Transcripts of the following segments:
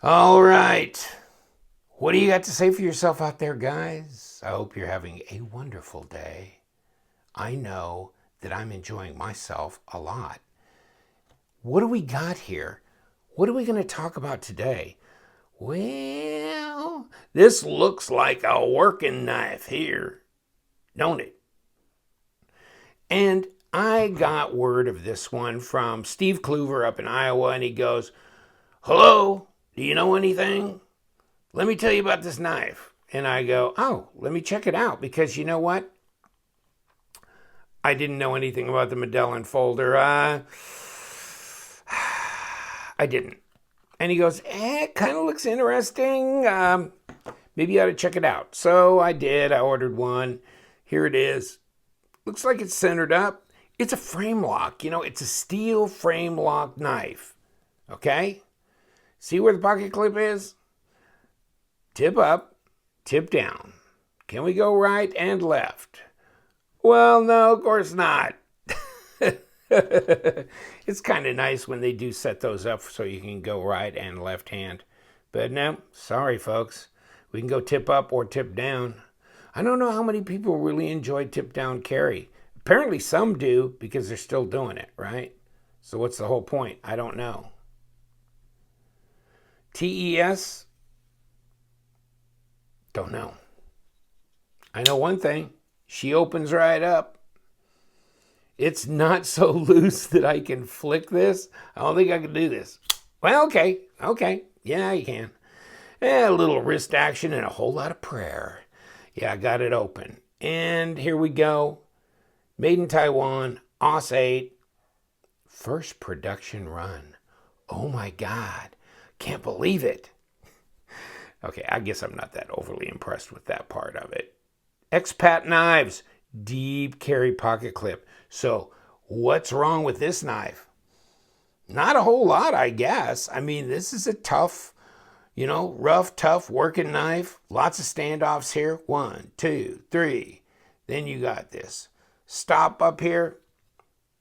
All right. What do you got to say for yourself out there, guys? I hope you're having a wonderful day. I know that I'm enjoying myself a lot. What do we got here? What are we going to talk about today? Well, this looks like a working knife here, don't it? And I got word of this one from Steve Kluver up in Iowa, and he goes, "Hello, do you know anything? Let me tell you about this knife." And I go, "Oh, let me check it out," because you know what? I didn't know anything about the Medellin folder. I didn't. And he goes, it kind of looks interesting. Maybe you ought to check it out. So I did. I ordered one. Here it is. Looks like it's centered up. It's a frame lock. It's a steel frame lock knife. Okay? See where the pocket clip is? Tip up, tip down. Can we go right and left? Well, no, of course not. It's kind of nice when they do set those up so you can go right and left hand. But no, sorry folks. We can go tip up or tip down. I don't know how many people really enjoy tip down carry. Apparently some do because they're still doing it, right? So what's the whole point? I don't know. TES? Don't know. I know one thing. She opens right up. It's not so loose that I can flick this. I don't think I can do this. Well, okay. Yeah, you can. A little wrist action and a whole lot of prayer. Yeah, I got it open. And here we go. Made in Taiwan, AUS 8. First production run. Oh my God. Can't believe it. Okay, I guess I'm not that overly impressed with that part of it. Expat Knives. Deep carry pocket clip. So what's wrong with this knife? Not a whole lot, I guess. I mean, this is a tough, rough, tough working knife. Lots of standoffs here. 1, 2, 3. Then you got this stop up here.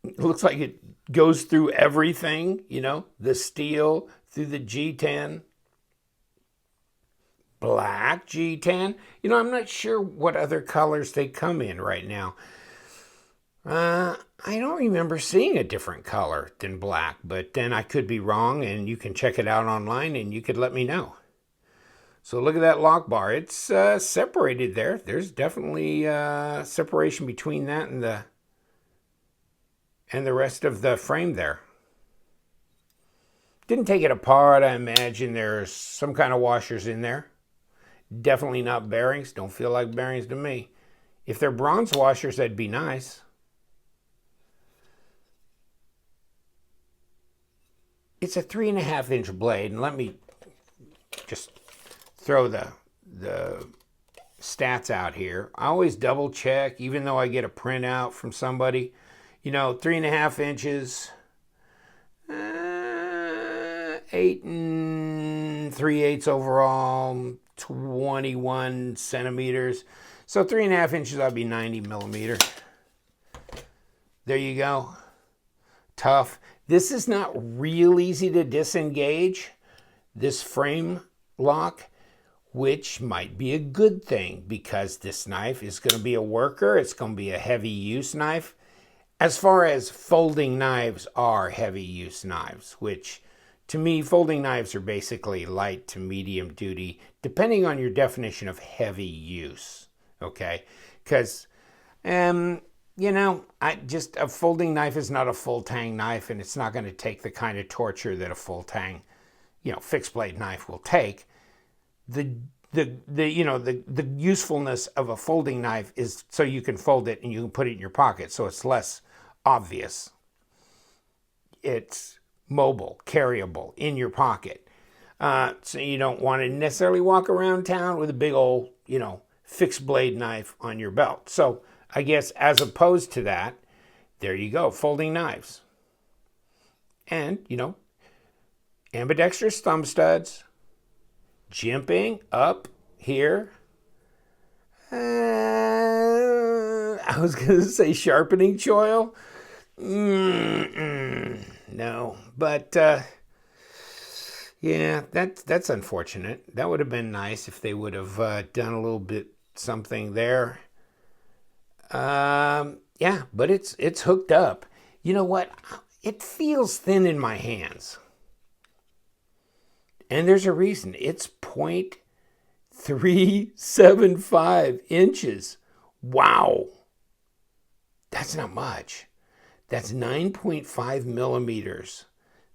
It looks like it goes through everything, the steel through the G10. Black G10. I'm not sure what other colors they come in right now. I don't remember seeing a different color than black, but then I could be wrong, and you can check it out online and you could let me know. So look at that lock bar. It's separated there. There's definitely separation between that and the rest of the frame there. Didn't take it apart. I imagine there's some kind of washers in there. Definitely not bearings. Don't feel like bearings to me. If they're bronze washers, that'd be nice. It's a 3.5-inch blade, and let me just throw the stats out here. I always double check, even though I get a printout from somebody. 3.5 inches, 8 3/8 overall, 21 centimeters. So 3.5 inches, that'd be 90 millimeters. There you go. Tough. This is not real easy to disengage, this frame lock, which might be a good thing because this knife is going to be a worker. It's going to be a heavy use knife. As far as folding knives are heavy use knives, which to me, folding knives are basically light to medium duty, depending on your definition of heavy use, okay? Because, a folding knife is not a full tang knife, and it's not going to take the kind of torture that a full tang, fixed blade knife will take. The usefulness of a folding knife is so you can fold it and you can put it in your pocket, so it's less obvious. It's mobile, carryable, in your pocket. So you don't want to necessarily walk around town with a big old, fixed blade knife on your belt. So I guess as opposed to that, there you go, folding knives. And, ambidextrous thumb studs, jimping up here. I was going to say sharpening choil. No, but Yeah, that's unfortunate. That would have been nice if they would have done a little bit something there. Yeah, but it's hooked up. You know what? It feels thin in my hands. And there's a reason. It's 0.375 inches. Wow. That's not much. That's 9.5 millimeters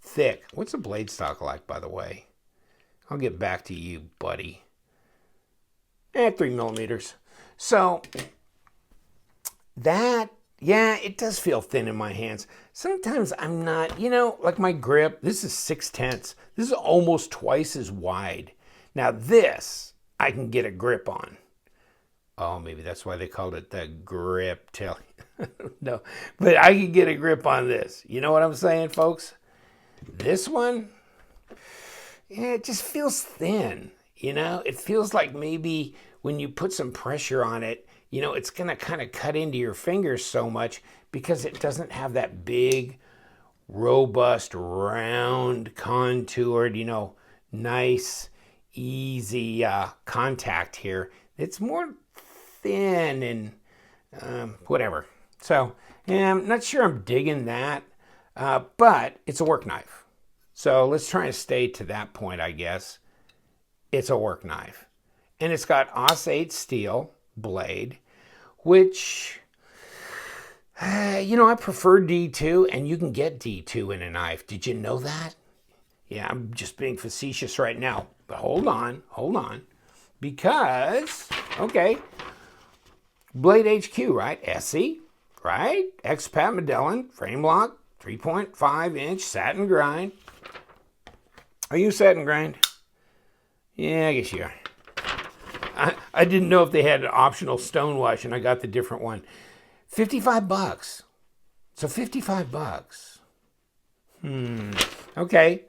thick. What's the blade stock like, by the way? I'll get back to you, buddy. 3 millimeters. So that, yeah, it does feel thin in my hands. Sometimes I'm not, like my grip, this is 6/10. This is almost twice as wide. Now this, I can get a grip on. Oh, maybe that's why they called it the grip tail. No, but I can get a grip on this. You know what I'm saying, folks? This one, yeah, it just feels thin. It feels like maybe when you put some pressure on it, it's going to kind of cut into your fingers so much because it doesn't have that big, robust, round, contoured, nice, easy contact here. It's more thin and whatever. So, yeah, I'm not sure I'm digging that, but it's a work knife. So let's try and stay to that point, I guess. It's a work knife. And it's got AUS-8 steel blade, which, I prefer D2, and you can get D2 in a knife. Did you know that? Yeah, I'm just being facetious right now. But hold on. Because, okay, Blade HQ, right? ESEE, right? Expat Medellin, frame lock, 3.5-inch satin grind. Are you satin grind? Yeah, I guess you are. I didn't know if they had an optional stonewash, and I got the different one. $55. So $55. Okay.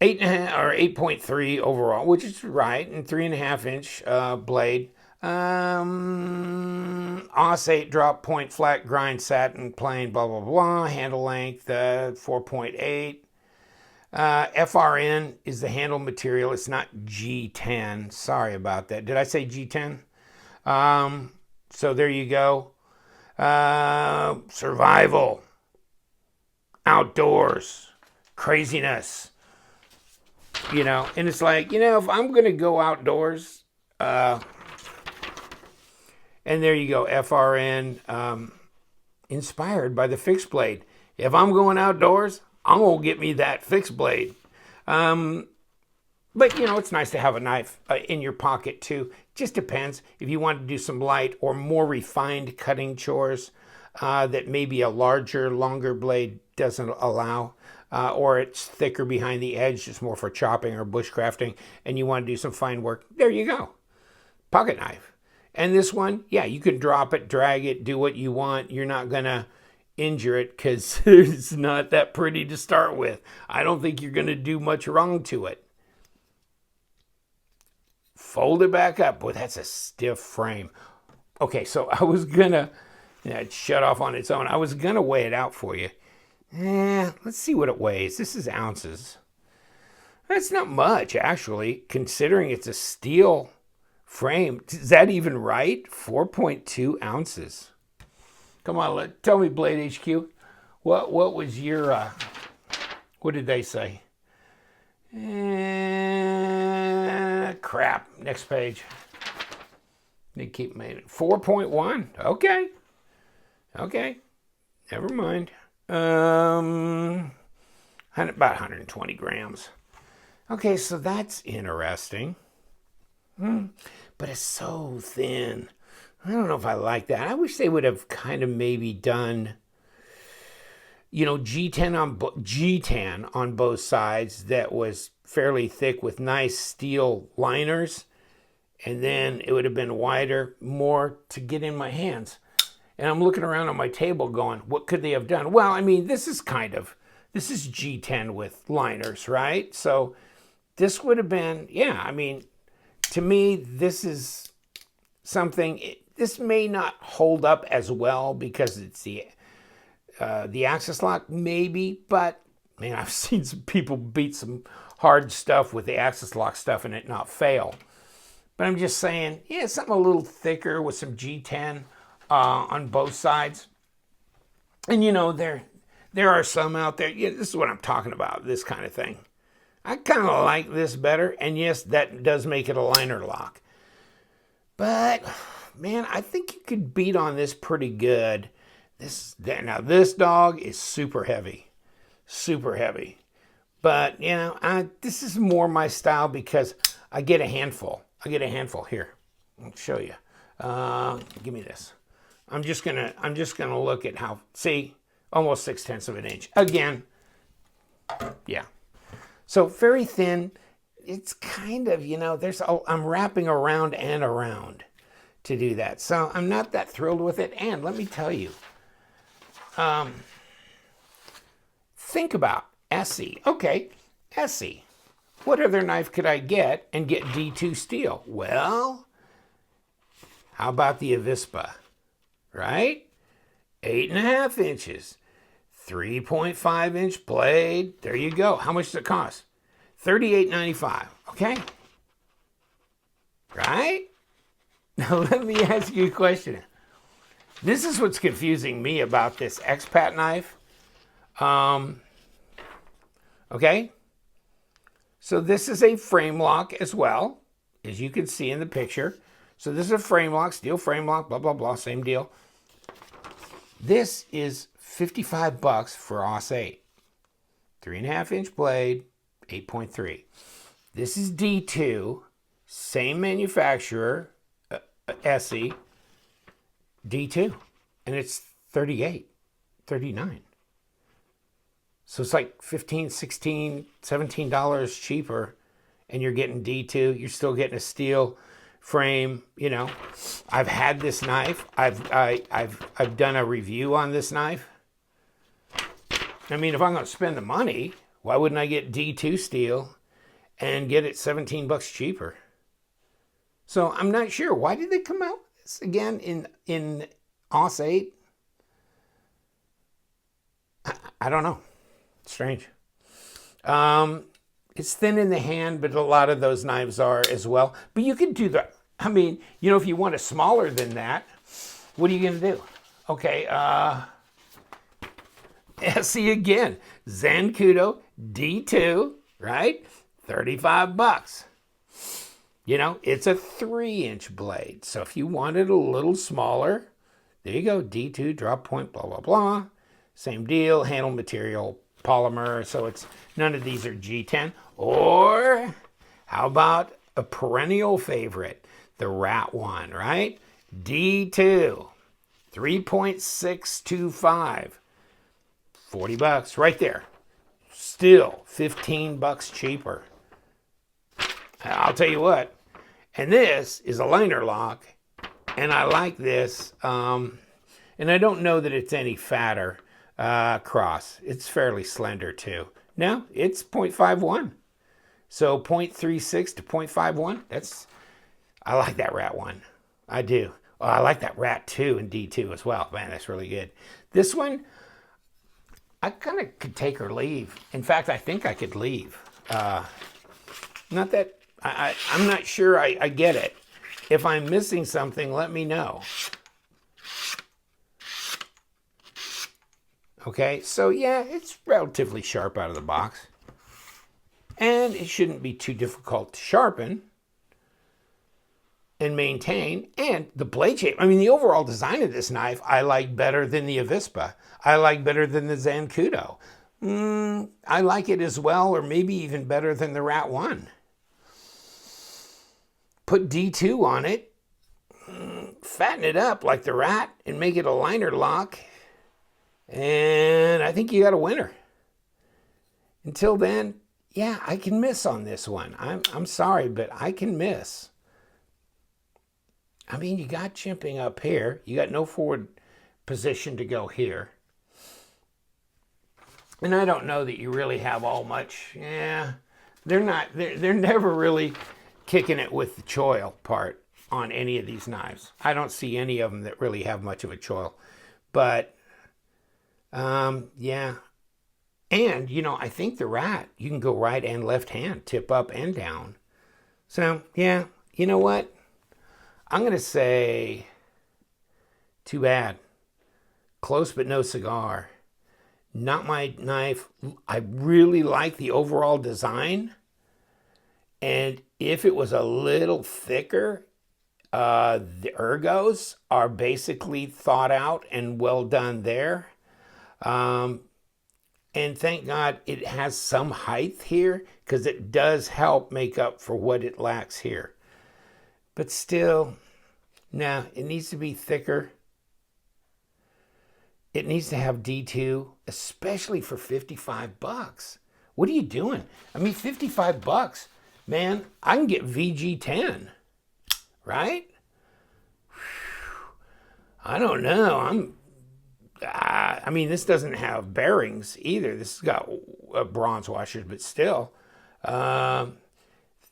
8.5 or 8.3 overall, which is right, and 3.5-inch blade. AUS-8 drop point flat grind satin plain blah blah blah. Handle length 4.8. FRN is the handle material. It's not G10. Sorry about that. Did I say G10? So there you go. Survival, outdoors, craziness. And it's like, if I'm going to go outdoors, and there you go, FRN, inspired by the fixed blade. If I'm going outdoors, I'm going to get me that fixed blade. But, it's nice to have a knife in your pocket, too. Just depends if you want to do some light or more refined cutting chores that maybe a larger, longer blade doesn't allow. Or it's thicker behind the edge, just more for chopping or bushcrafting, and you want to do some fine work. There you go. Pocket knife. And this one, yeah, you can drop it, drag it, do what you want. You're not going to injure it because it's not that pretty to start with. I don't think you're going to do much wrong to it. Fold it back up. Boy, that's a stiff frame. Okay, so I was going to, it shut off on its own. I was going to weigh it out for you. Let's see what it weighs. This is ounces. That's not much, actually, considering it's a steel frame. Is that even right? 4.2 ounces. Come on, tell me, Blade HQ. What was your, what did they say? Crap. Next page. They keep making it. 4.1. Okay. Never mind. About 120 grams. Okay, so that's interesting. But it's so thin. I don't know if I like that. I wish they would have kind of maybe done, G10 on both sides that was fairly thick with nice steel liners. And then it would have been wider, more to get in my hands. And I'm looking around on my table going, what could they have done? Well, I mean, this is G10 with liners, right? So this would have been, to me, this is something, this may not hold up as well because it's the axis lock, maybe, but man, I've seen some people beat some hard stuff with the Axis lock stuff and it not fail. But I'm just saying, yeah, something a little thicker with some G10 on both sides. And you know, there are some out there. Yeah, this is what I'm talking about, this kind of thing. I kind of like this better. And yes, that does make it a liner lock. But, man, I think you could beat on this pretty good. Now, this dog is super heavy. Super heavy. But, you know, this is more my style because I get a handful. Here. I'll show you. Give me this. I'm just gonna look at how, see, almost 6/10 of an inch. Again, yeah. So very thin. It's kind of, you know, I'm wrapping around and around to do that. So I'm not that thrilled with it. And let me tell you, think about ESEE. Okay, ESEE. What other knife could I get and get D2 steel? Well, how about the Avispa? Right? 8.5 inches, 3.5 inch blade. There you go. How much does it cost? $38.95. Okay? Right? Now let me ask you a question. This is what's confusing me about this Expat knife. Okay? So this is a frame lock as well, as you can see in the picture. So this is a frame lock, steel frame lock, blah, blah, blah, same deal. This is $55 for AUS 8. 3.5 inch blade, 8.3. This is D2, same manufacturer, ESEE, D2, and it's $39. So it's like $15, $16, $17 cheaper, and you're getting D2. You're still getting a steel frame. You know, I've had this knife. I've done a review on this knife. I mean, if I'm going to spend the money, why wouldn't I get D2 steel and get it $17 cheaper? So I'm not sure. Why did they come out with this again in AUS 8? I don't know. Strange. It's thin in the hand, but a lot of those knives are as well. But you can do that. I mean, you know, if you want a smaller than that, what are you going to do? Okay, ESEE again. Zancudo D2, right? $35. You know, it's a 3-inch blade. So if you want it a little smaller, there you go. D2, drop point, blah, blah, blah. Same deal, handle material, polymer. So it's none of these are G10. Or how about a perennial favorite, the Rat one, right? D2, 3.625, $40 right there. Still $15 cheaper. I'll tell you what, and this is a liner lock, and I like this, and I don't know that it's any fatter cross. It's fairly slender too. Now, it's 0.51, so 0.36 to 0.51, I like that Rat one. I do. Oh, I like that Rat 2 and D2 as well. Man, that's really good. This one, I kind of could take or leave. In fact, I think I could leave. Not that... I'm not sure I get it. If I'm missing something, let me know. Okay, so yeah, it's relatively sharp out of the box. And it shouldn't be too difficult to sharpen and maintain. And the blade shape, I mean, the overall design of this knife, I like better than the Avispa. I like better than the Zancudo. I like it as well, or maybe even better than the Rat 1. Put D2 on it, fatten it up like the Rat, and make it a liner lock, and I think you got a winner. Until then, yeah, I can miss on this one. I'm sorry, but I can miss. I mean, you got chimping up here. You got no forward position to go here. And I don't know that you really have all much. Yeah, they're never really kicking it with the choil part on any of these knives. I don't see any of them that really have much of a choil. But, yeah, And, you know, I think the rat, you can go right and left hand, tip up and down. So, yeah, you know what? I'm going to say, too bad. Close but no cigar. Not my knife. I really like the overall design. And if it was a little thicker, the ergos are basically thought out and well done there. And thank God it has some height here, because it does help make up for what it lacks here. But still, nah, it needs to be thicker. It needs to have D2, especially for 55 bucks. What are you doing? I mean, 55 bucks, man, I can get VG10, right? I don't know. I mean, this doesn't have bearings either. This has got bronze washers, but still.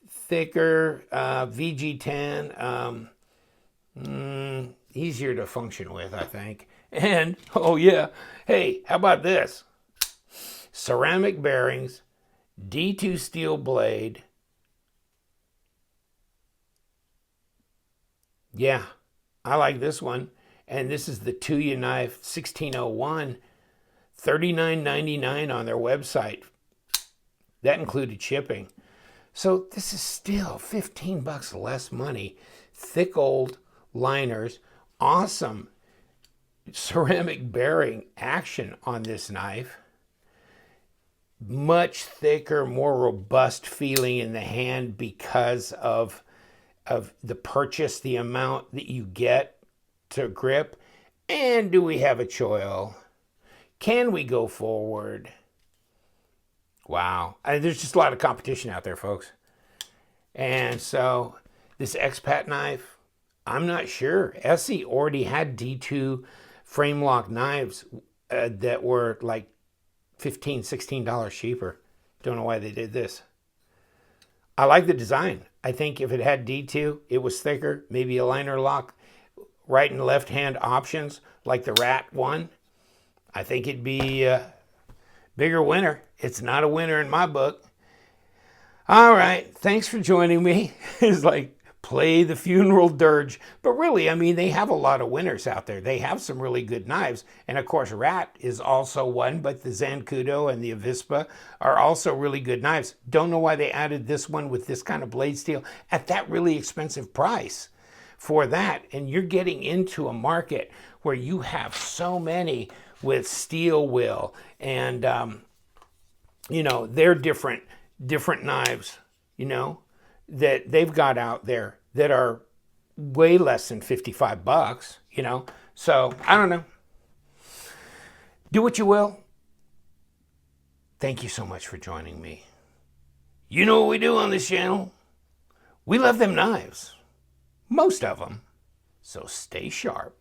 Thicker, VG10, easier to function with, I think. And, oh yeah, hey, how about this? Ceramic bearings, D2 steel blade. Yeah, I like this one. And this is the Tuya knife 1601, $39.99 on their website. That included shipping. So this is still 15 bucks less money. Thick old liners, awesome ceramic bearing action on this knife. Much thicker, more robust feeling in the hand because of the purchase, the amount that you get to grip. And do we have a choil? Can we go forward? Wow. There's just a lot of competition out there, folks. And so this Expat knife, I'm not sure. ESEE already had D2 frame lock knives that were like $15, $16 cheaper. Don't know why they did this. I like the design. I think if it had D2, it was thicker, maybe a liner lock, right and left hand options like the Rat one, I think it'd be a bigger winner. It's not a winner in my book. All right, thanks for joining me. It's like play the funeral dirge. But really, I mean, they have a lot of winners out there. They have some really good knives. And of course, Rat is also one, but the Zancudo and the Avispa are also really good knives. Don't know why they added this one with this kind of blade steel at that really expensive price for that. And you're getting into a market where you have so many with steel will and, you know, they're different knives, you know, that they've got out there that are way less than 55 bucks, you know. So, I don't know. Do what you will. Thank you so much for joining me. You know what we do on this channel? We love them knives. Most of them. So stay sharp.